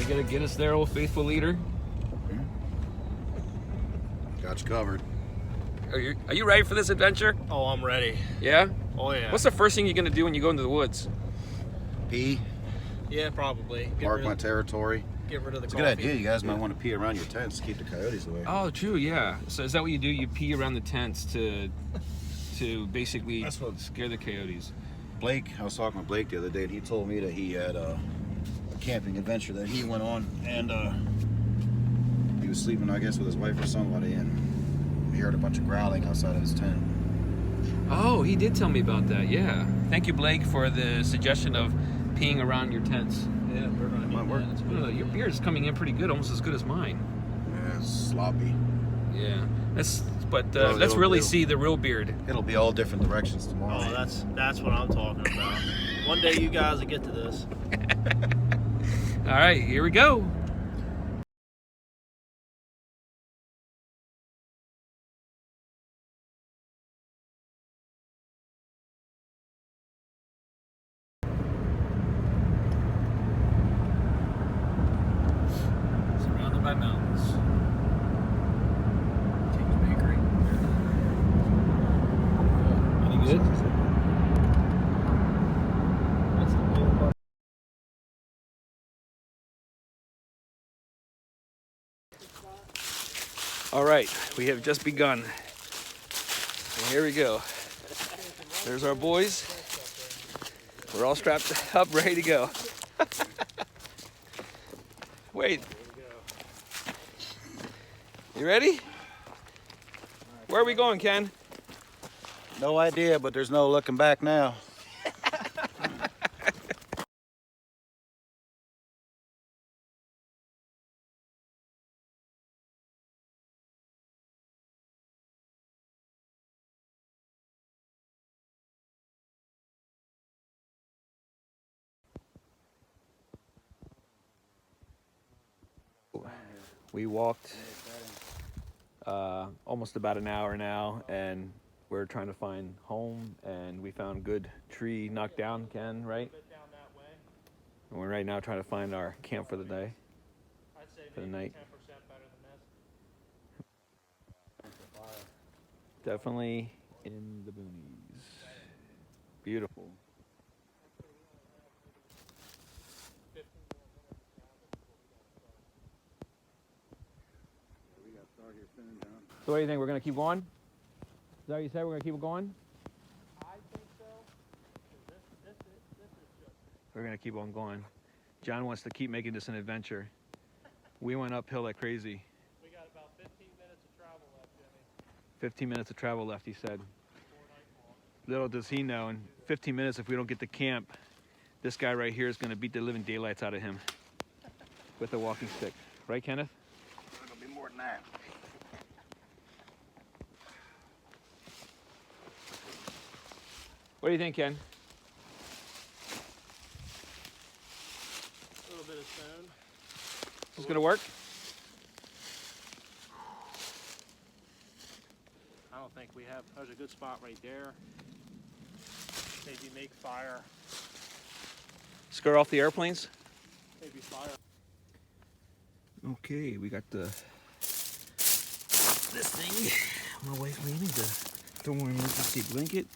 gonna get us there, old faithful leader? Got you covered. Are you ready for this adventure? Oh, I'm ready. Yeah? Oh, yeah. What's the first thing you're gonna do when you go into the woods? Pee. Yeah, probably. Mark my territory. Get rid of the It's a coffee. good idea. You guys might want to pee around your tents to keep the coyotes away. Oh, true, yeah. So is that what you do? You pee around the tents to basically scare the coyotes? Blake, I was talking with Blake the other day, and he told me that he had a camping adventure that he went on, and he was sleeping, I guess, with his wife or somebody, and he heard a bunch of growling outside of his tent. Oh, he did tell me about that, yeah. Thank you, Blake, for the suggestion of peeing around your tents. Yeah, we're gonna Might work. Your beard is coming in pretty good, almost as good as mine. Yeah, it's sloppy. Yeah, let's It'll- really it'll- see the real beard. It'll be all different directions tomorrow. Oh, that's what I'm talking about. One day you guys will get to this. All right, here we go. Surrounded by mountains. King's Bakery. Any good? All right, we have just begun. And here we go. There's our boys. We're all strapped up, ready to go. Wait. You ready? Where are we going, Ken? No idea, but there's no looking back now. We walked almost about an hour now, and we're trying to find home, and we found good tree knocked down, Ken, right? And we're right now trying to find our camp for the day, for the night. Definitely in the boonies. Beautiful. So what do you think? We're gonna keep going? Is that what you said? We're gonna keep going? I think so. This is just. We're gonna keep on going. John wants to keep making this an adventure. We went uphill like crazy. We got about 15 minutes of travel left, Jimmy. 15 minutes of travel left, he said. Little does he know, in 15 minutes, if we don't get to camp, this guy right here is gonna beat the living daylights out of him with a walking stick. Right, Kenneth? It'll be more than that. What do you think, Ken? A little bit of stone. Is this gonna work? I don't think we have. There's a good spot right there. Maybe make fire. Scare off the airplanes? Maybe fire. Okay, we got this thing. My wife made me the thermal emergency blanket.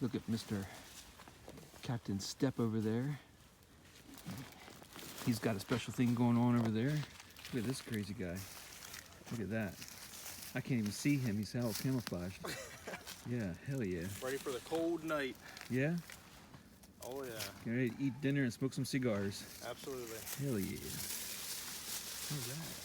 Look at Mr. Captain Step over there. He's got a special thing going on over there. Look at this crazy guy. Look at that. I can't even see him. He's all camouflaged. Yeah, hell yeah. Ready for the cold night. Yeah? Oh, yeah. Get ready to eat dinner and smoke some cigars. Absolutely. Hell yeah. How's that?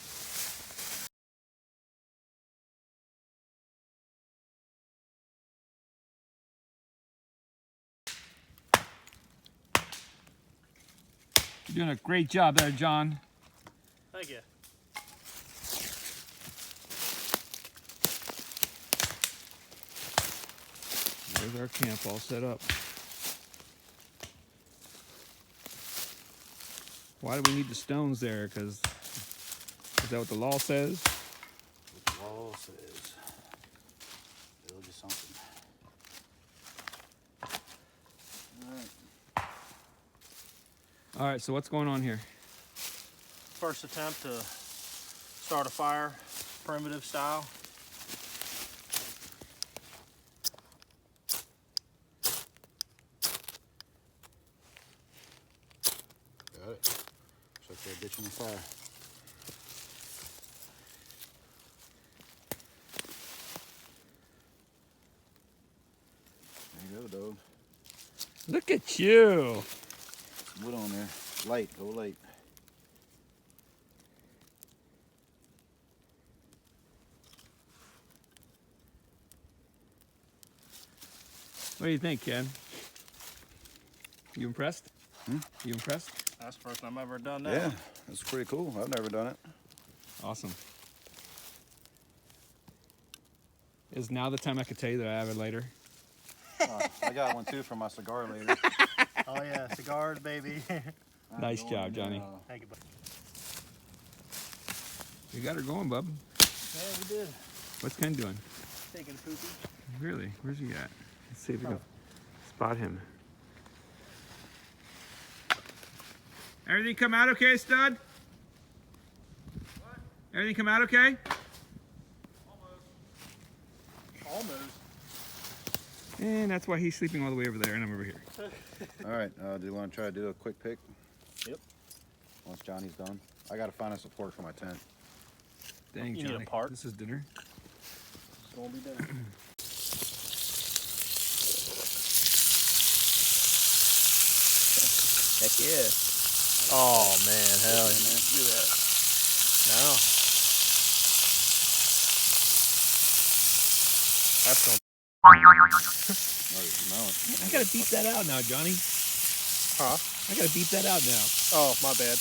You're doing a great job there, John. Thank you. There's our camp all set up. Why do we need the stones there? Because is that what the law says? What the law says. Build you something. All right. All right, so what's going on here? First attempt to start a fire, primitive style. Got it. Looks like they're ditching the fire. There you go, dog. Look at you. Some wood on there. Light, go light. What do you think, Ken? You impressed? You impressed? That's the first time I've ever done that. Yeah, that's pretty cool. I've never done it. Awesome. Is now the time I could tell you that I have a lighter? I got one too for my cigar later. Oh yeah, cigars, baby. Nice job, Johnny. Thank you, bud. You got her going, bub. Yeah, we did. What's Ken doing? Taking a poopy. Really? Where's he at? Let's see if we can spot him. Everything come out okay, stud? What? Everything come out okay? Almost. And that's why he's sleeping all the way over there and I'm over here. All right, do you want to try to do a quick pick? Yep. Once Johnny's done. I got to find a support for my tent. Dang, You need a Johnny. part? This is dinner. It's gonna be done. Heck yeah. Oh man, hell yeah. Do that. No. That's gonna I gotta beep that out now, Johnny. Huh? I gotta beep that out now. Oh, my bad.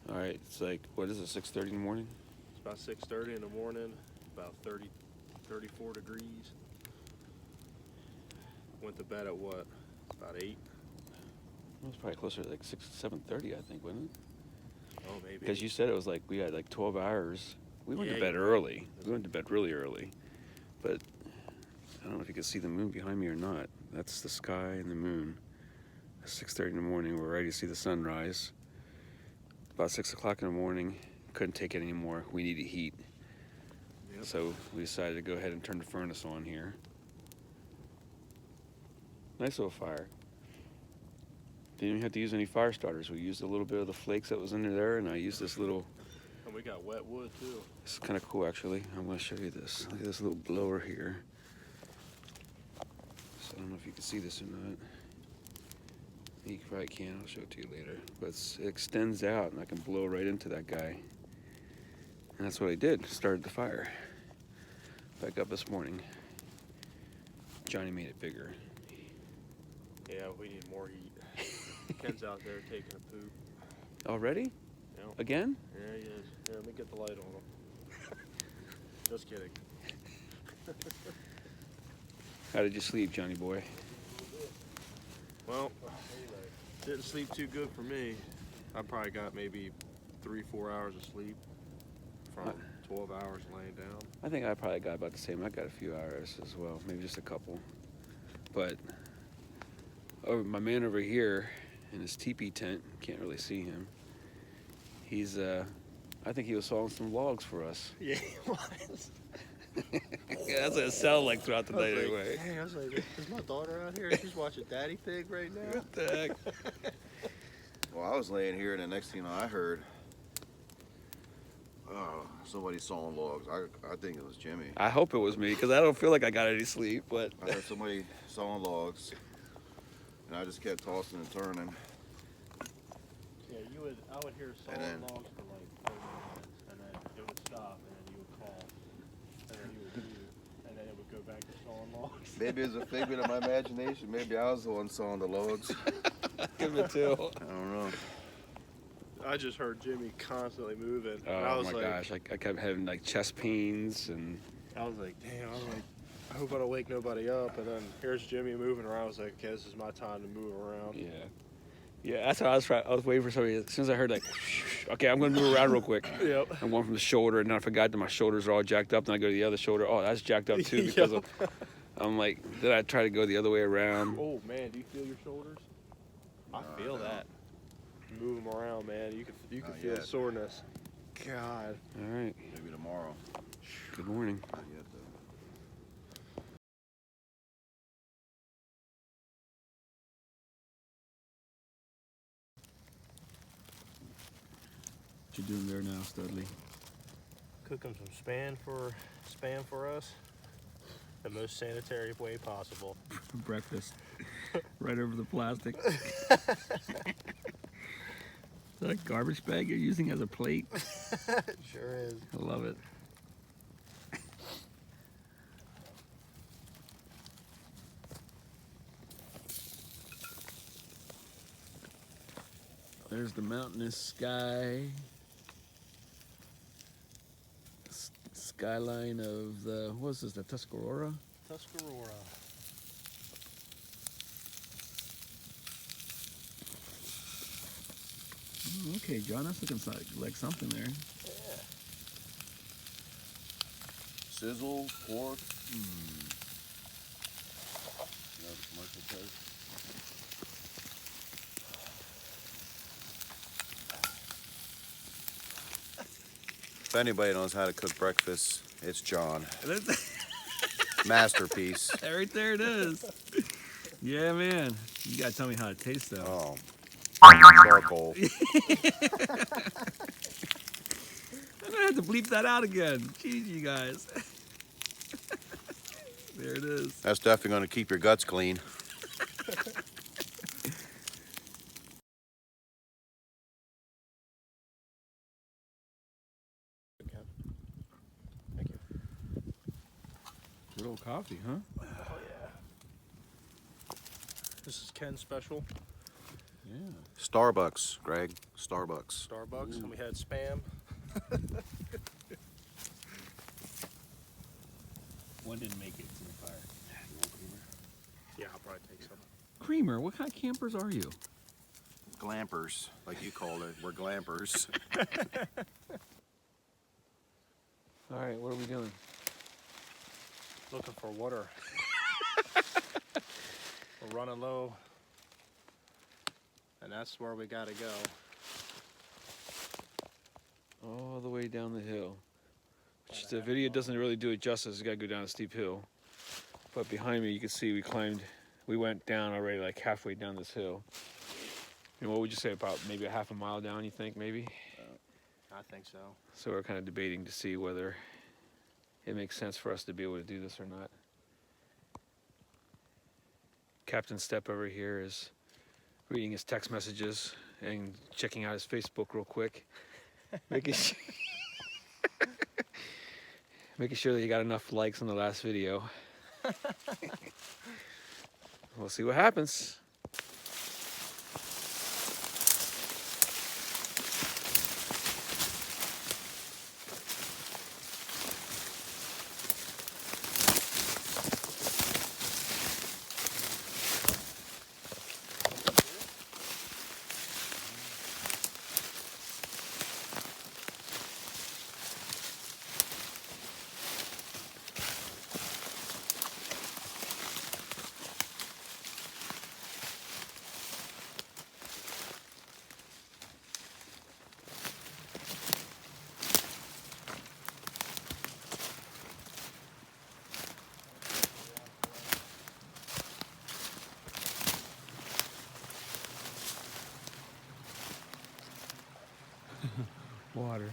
All right, it's like, what is it, 6:30 in the morning? It's about 6:30 in the morning, about 30, 34 degrees. Went to bed at what? About 8? It was probably closer to like 7:30, I think, wasn't it? Oh, maybe. Because you said it was like, we had like 12 hours. We went Yeah, to bed you're right. early. We went to bed really early. But I don't know if you can see the moon behind me or not. That's the sky and the moon. At 6:30 in the morning, we're ready to see the sunrise. About 6 o'clock in the morning, couldn't take it anymore. We needed heat. Yep. So we decided to go ahead and turn the furnace on here. Nice little fire. Didn't even have to use any fire starters. We used a little bit of the flakes that was under there, and I used this little. And we got wet wood too. This is kind of cool, actually. I'm going to show you this. Look at this little blower here. So I don't know if you can see this or not. You probably can. I'll show it to you later. But it extends out, and I can blow right into that guy. And that's what I did. Started the fire. Back up this morning. Johnny made it bigger. Yeah, we need more heat. Ken's out there taking a poop. Already? Yeah. Again? Yeah, he is. Here, let me get the light on him. Just kidding. How did you sleep, Johnny boy? Well, didn't sleep too good for me. I probably got maybe 3-4 hours of sleep from 12 hours laying down. I think I probably got about the same. I got a few hours as well, maybe just a couple. But my man over here in his teepee tent, can't really see him. He's, I think he was sawing some logs for us. Yeah, he was. Yeah, that's what it sounded like throughout the night anyway. Hey, I was like, is my daughter out here? She's watching Daddy Pig right now. What the heck? Well, I was laying here, and the next thing I heard, somebody sawing logs. I think it was Jimmy. I hope it was me, because I don't feel like I got any sleep, but I heard somebody sawing logs, and I just kept tossing and turning. Yeah, I would hear sawing And then- logs for like 30 minutes, and then it would stop, and then you would call, and then you would mute, and then it would go back to sawing logs. Maybe it's a figment of my imagination. Maybe I was the one sawing the logs. Give it to. I don't know. I just heard Jimmy constantly moving. and I Oh was my like, gosh, I kept having like chest pains and I was like, damn. I was like, I hope I don't wake nobody up. And then here's Jimmy moving around. I was like, okay, this is my time to move around. Yeah. Yeah, that's what I was trying. I was waiting for somebody. As soon as I heard like, okay, I'm gonna move around real quick. Yep. I'm going from the shoulder, and then I forgot that my shoulders are all jacked up. Then I go to the other shoulder. Oh, that's jacked up too because of. I'm like, did I try to go the other way around? Oh man, do you feel your shoulders? I feel that. Move them around, man. You can feel the soreness. God. All right. Maybe tomorrow. Good morning. Not yet, though. What you doing there now, Studley? Cooking some spam for us. The most sanitary way possible. Breakfast. Right over the plastic. Is that a garbage bag you're using as a plate? It sure is. I love it. There's the mountainous sky. Skyline of the, what's this, the Tuscarora? Tuscarora. Okay, John, that's looking like something there. Yeah. Sizzle, pork. You know the commercial toast? If anybody knows how to cook breakfast, it's John. Masterpiece. Right there it is. Yeah, man. You gotta tell me how it tastes, though. Oh. Charcoal. I'm gonna have to bleep that out again. Jeez, you guys. There it is. That's definitely going to keep your guts clean. Thank you. Good old coffee, huh? Oh yeah. This is Ken's special. Yeah. Starbucks, Greg. Starbucks. Starbucks, and we had spam. One didn't make it to the fire. Yeah, I'll probably take some. Creamer, what kind of campers are you? Glampers, like you called it. We're glampers. All right, what are we doing? Looking for water. We're running low. And that's where we gotta go. All the way down the hill. Which the video doesn't really do it justice. You gotta go down a steep hill. But behind me, you can see we went down already, like halfway down this hill. And what would you say, about maybe a half a mile down, you think, maybe? I think so. So we're kind of debating to see whether it makes sense for us to be able to do this or not. Captain Step over here is reading his text messages and checking out his Facebook real quick. Making sure that you got enough likes on the last video. We'll see what happens. Water.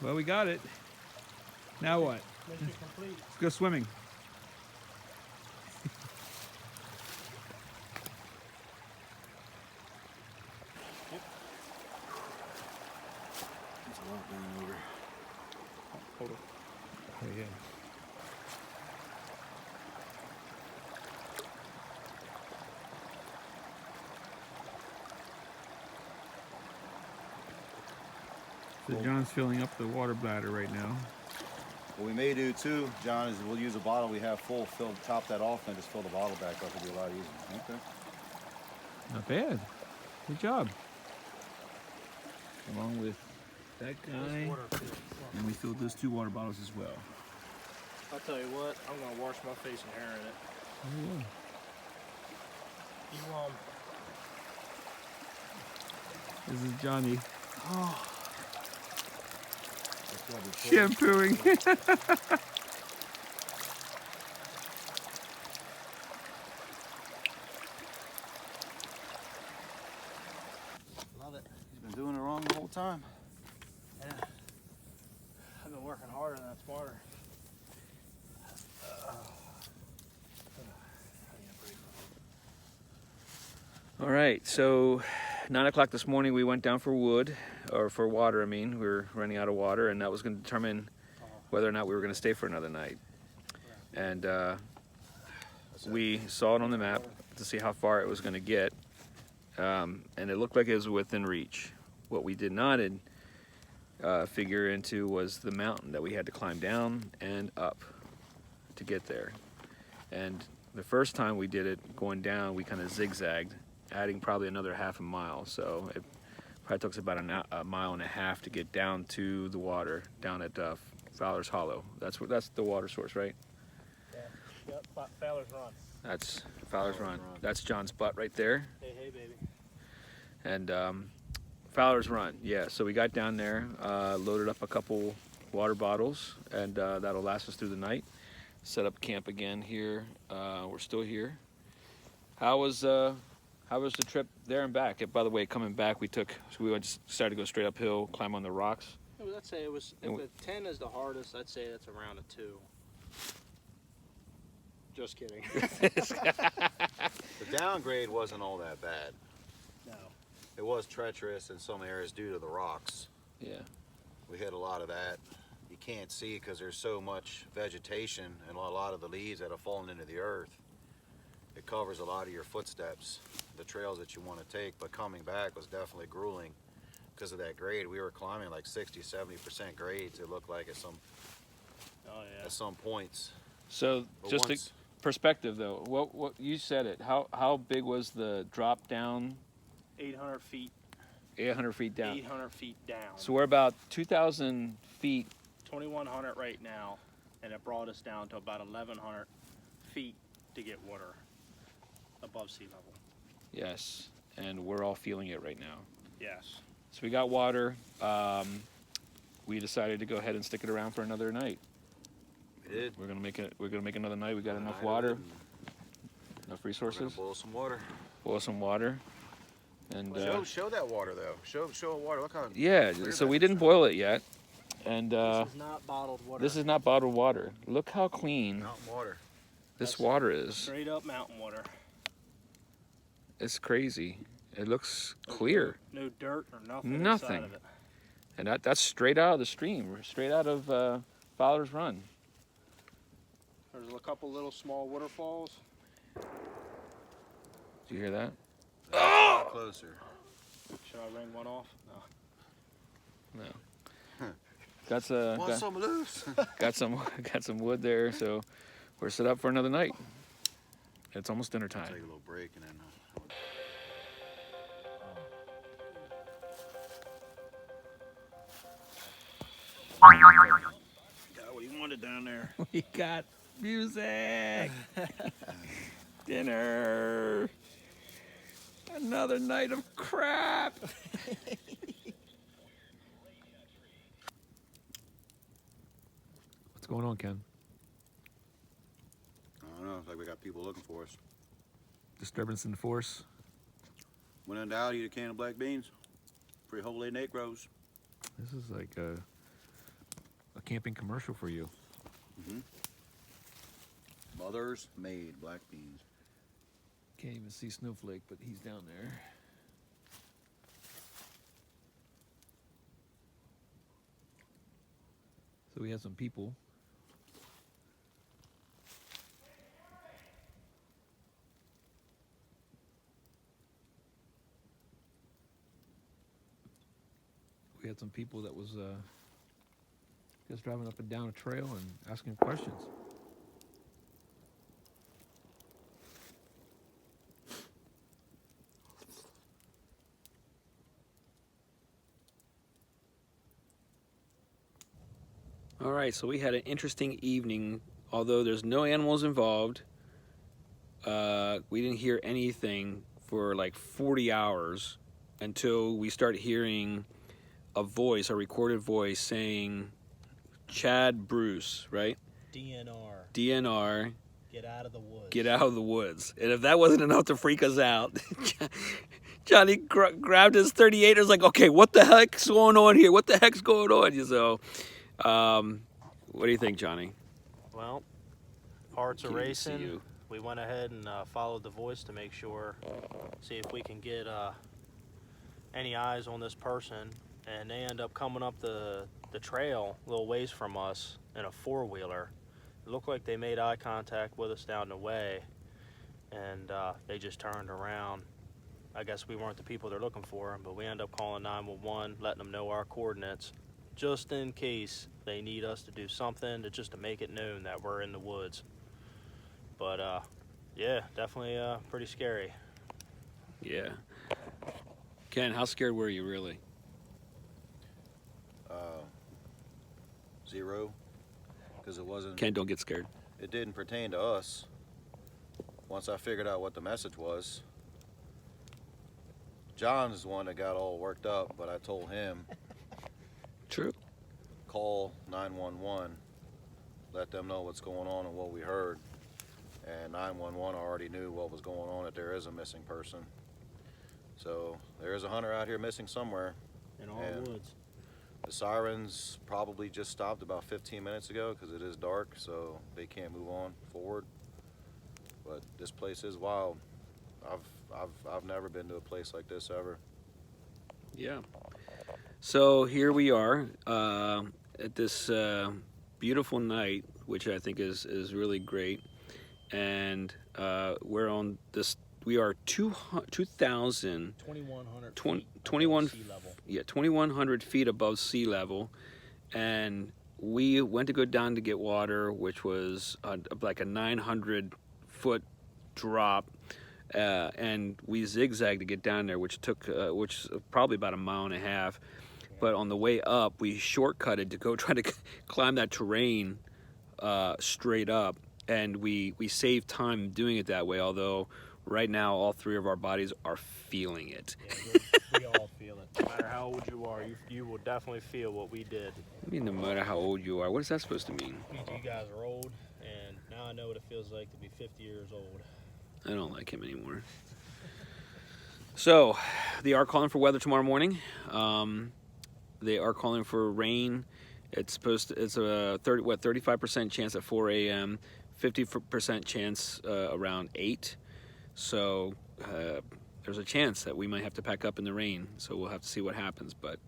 Well, we got it. Now what? Mission complete. Let's go swimming. There's a lot going over. Hold on. Oh, yeah. So John's filling up the water bladder right now. What we may do too, John, is we'll use a bottle we have full, top that off, and just fill the bottle back up. It'll be a lot easier. Okay. Not bad. Good job. Along with that guy. And we filled those 2 water bottles as well. I'll tell you what, I'm gonna wash my face and hair in it. Oh, yeah. You This is Johnny oh, shampooing. Love it. He's been doing it wrong the whole time. yeah. I've been working harder than smarter. All right, so 9 o'clock this morning we went down for wood, or for water, I mean. We were running out of water, and that was going to determine whether or not we were going to stay for another night. And we saw it on the map to see how far it was going to get, and it looked like it was within reach. What we did not figure into was the mountain that we had to climb down and up to get there. And the first time we did it, going down, we kind of zigzagged, adding probably another half a mile. So it probably took us about a mile and a half to get down to the water, down at Fowlers Hollow. That's the water source, right? Yeah. Yep. Fowlers Run. That's Fowlers Run. That's John's butt right there. Hey, hey, baby. And Fowlers Run, yeah. So we got down there, loaded up a couple water bottles, and that'll last us through the night. Set up camp again here. We're still here. How was the trip there and back? And by the way, coming back, we decided to go straight uphill, climb on the rocks. I'd say it was, if the 10 is the hardest, I'd say that's around a 2. Just kidding. The downgrade wasn't all that bad. No. It was treacherous in some areas due to the rocks. Yeah. We hit a lot of that. You can't see because there's so much vegetation and a lot of the leaves that have fallen into the earth. It covers a lot of your footsteps, the trails that you want to take, but coming back was definitely grueling because of that grade. We were climbing like 60-70% grades, it looked like at some points. So But just once- perspective though, what you said it. How big was the drop down? 800 feet. 800 feet down. 800 feet down. So we're about 2,000 feet. 2,100 right now, and it brought us down to about 1,100 feet to get water above sea level. Yes, and we're all feeling it right now. Yes. So we got water. We decided to go ahead and stick it around for another night. We did. We're gonna make it. We're gonna make another night. We got enough Night water, of it, enough We're resources. gonna boil some water. Boil some water, and Show that water though. Show water. Look how. yeah. So we didn't boil it yet, and This is not bottled water. this is not bottled water. Look how clean Mountain water. this water is. straight up mountain water. It's crazy. It looks clear, No dirt or nothing. Nothing. Inside of it. and that's straight out of the stream, straight out of Fowler's Run. There's a couple little small waterfalls. Did you hear that? Oh! Closer. Should I ring one off? No. No. That's a Want some loose? got some wood there, so we're set up for another night. It's almost dinner Take a time. little break and then. Got what you wanted down there. We got music, dinner, another night of crap. What's going on, Ken? I don't know. It's like we got people looking for us. Disturbance in the force. When in doubt, eat a can of black beans. Free Holy Negroes. This is like a camping commercial for you. Mother's made black beans. Can't even see Snowflake, but he's down there. So we have some people. we had some people that was just driving up and down a trail and asking questions. All right, so we had an interesting evening. Although there's no animals involved, we didn't hear anything for like 40 hours until we start hearing a voice, a recorded voice saying, Chad Bruce, right? DNR. DNR. Get out of the woods. Get out of the woods. And if that wasn't enough to freak us out, Johnny grabbed his 38 and was like, okay, what the heck's going on here? What the heck's going on? So, what do you think, Johnny? Well, hearts are Can't even see racing. you. We went ahead and followed the voice to make sure, see if we can get any eyes on this person. And they end up coming up the trail a little ways from us in a four-wheeler. It looked like they made eye contact with us down the way, and they just turned around. I guess we weren't the people they're looking for, but we end up calling 911, letting them know our coordinates, just in case they need us to do something just to make it known that we're in the woods. But yeah, definitely pretty scary. Yeah. Ken, how scared were you really? 0, because it wasn't. Ken, don't get scared. It didn't pertain to us. Once I figured out what the message was, John's the one that got all worked up, but I told him, True. call 911, let them know what's going on and what we heard. And 911 already knew what was going on, that there is a missing person. So there is a hunter out here missing somewhere. In our And woods. the sirens probably just stopped about 15 minutes ago because it is dark, so they can't move on forward. But this place is wild. I've never been to a place like this ever. Yeah. So here we are at this beautiful night, which I think is really great. And we're on this. We are 2,000. 2,100 20 feet 21 above sea level. Yeah, 2,100 feet above sea level, and we went to go down to get water, which was like a 900-foot drop, and we zigzagged to get down there, which took which is probably about a mile and a half. But on the way up, we shortcutted to go try to climb that terrain straight up, and we saved time doing it that way. Although right now, all three of our bodies are feeling it. Yeah, we all feel it. No matter how old you are, you will definitely feel what we did. I mean, no matter how old you are, what is that supposed to mean? You guys are old, and now I know what it feels like to be 50 years old. I don't like him anymore. So, they are calling for weather tomorrow morning. They are calling for rain. It's a 35% chance at 4 a.m., 50% chance around 8. So there's a chance that we might have to pack up in the rain. So we'll have to see what happens. But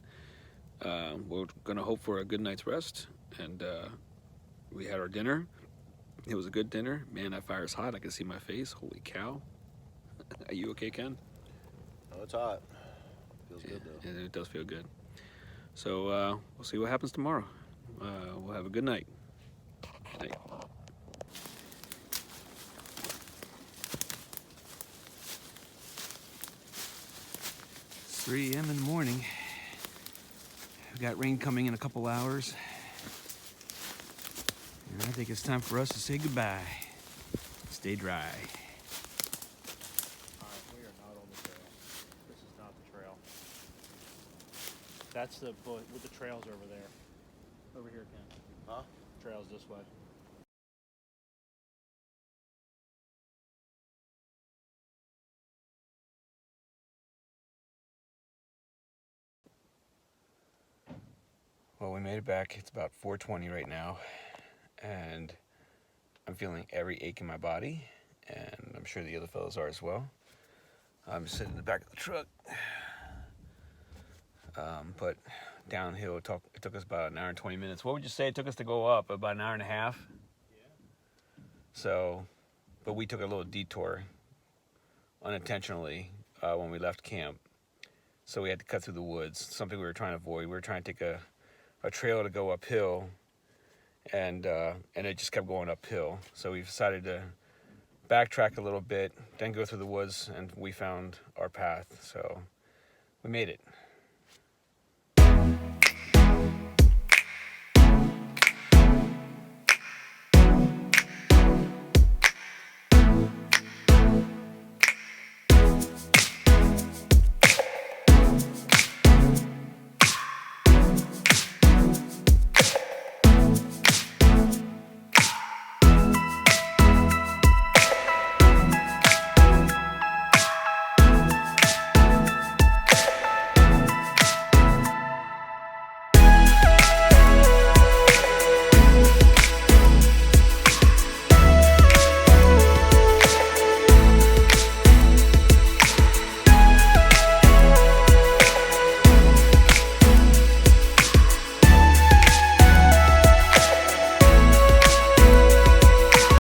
we're going to hope for a good night's rest. And we had our dinner. It was a good dinner. Man, that fire's hot. I can see my face. Holy cow. Are you okay, Ken? Oh, it's hot. Feels good though. It does feel good. So we'll see what happens tomorrow. We'll have a good night. Good night. It's 3 a.m. in the morning. We've got rain coming in a couple hours. And I think it's time for us to say goodbye. Stay dry. Alright, we are not on the trail. This is not the trail. That's the with the trails over there. Over here, Ken. Huh? Trails this way. Well, we made it back. It's about 4:20 right now, and I'm feeling every ache in my body, and I'm sure the other fellows are as well. I'm sitting in the back of the truck, but downhill it took us about an hour and 20 minutes. What would you say it took us to go up? About an hour and a half? Yeah. So, but we took a little detour unintentionally when we left camp. so we had to cut through the woods. Something we were trying to avoid. We were trying to take a trail to go uphill, and it just kept going uphill. So we decided to backtrack a little bit, then go through the woods, and we found our path. So we made it.